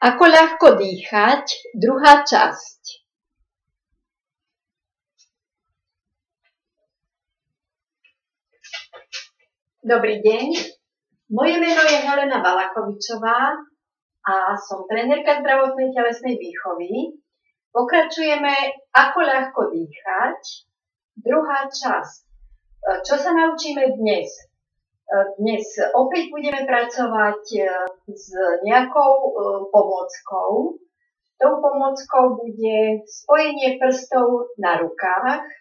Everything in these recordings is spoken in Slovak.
Ako ľahko dýchať, druhá časť. Dobrý deň, moje meno je Helena Valachovičová a som trénerka zdravotnej telesnej výchovy. Pokračujeme Ako ľahko dýchať, druhá časť. Čo sa naučíme dnes? Dnes opäť budeme pracovať s nejakou pomôckou. Tou pomôckou bude spojenie prstov na rukách.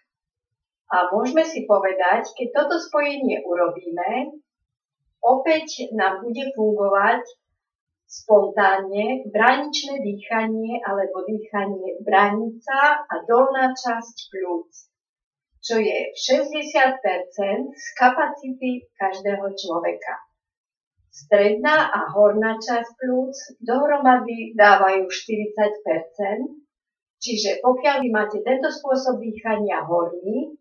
A môžeme si povedať, keď toto spojenie urobíme, opäť nám bude fungovať spontánne bráničné dýchanie alebo dýchanie bránica a dolná časť pľúc, čo je 60% z kapacity každého človeka. Stredná a horná časť pľúc dohromady dávajú 40%, čiže pokiaľ vy máte tento spôsob dýchania horný,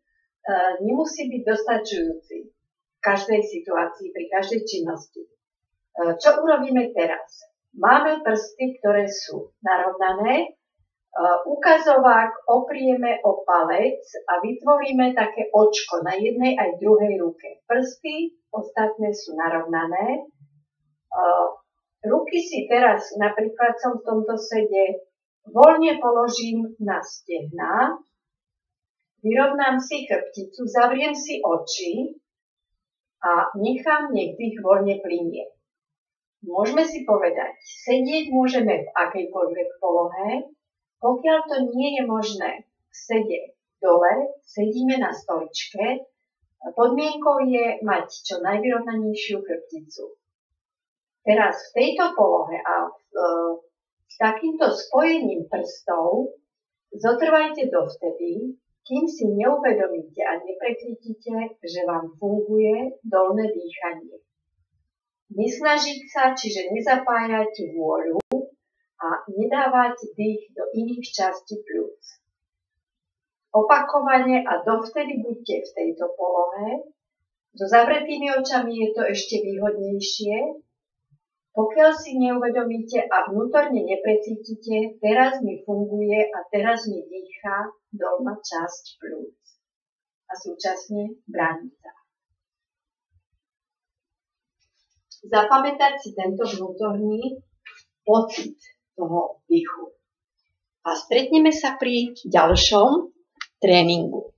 nemusí byť dostačujúci v každej situácii, pri každej činnosti. Čo urobíme teraz? Máme prsty, ktoré sú narovnané, ukazovák oprieme o palec a vytvoríme také očko na jednej aj druhej ruke. Prsty ostatné sú narovnané. Ruky si teraz, napríklad som v tomto sede, voľne položím na stehná, vyrovnám si chrbticu, zavriem si oči a nechám, nech dých voľne plynie. Môžeme si povedať, sedieť môžeme v akejkoľvek polohe. Pokiaľ to nie je možné v sede dole, sedíme na stoličke. Podmienkou je mať čo najvyrovnanejšiu chrbticu. Teraz v tejto polohe a s takýmto spojením prstov zotrvajte dovtedy, kým si neuvedomíte a neprecítite, že vám funguje dolné dýchanie. Nesnažiť sa, čiže nezapájať vôľu a nedávať dých do iných častí pľúc. Opakovane a dovtedy buďte v tejto polohe. So zavretými očami je to ešte výhodnejšie. Pokiaľ si neuvedomíte a vnútorne neprecítite, teraz mi funguje a teraz mi dýchá dolná časť pľúc a súčasne bránica. Zapamätať si tento vnútorný pocit toho dýchu. A stretneme sa pri ďalšom tréningu.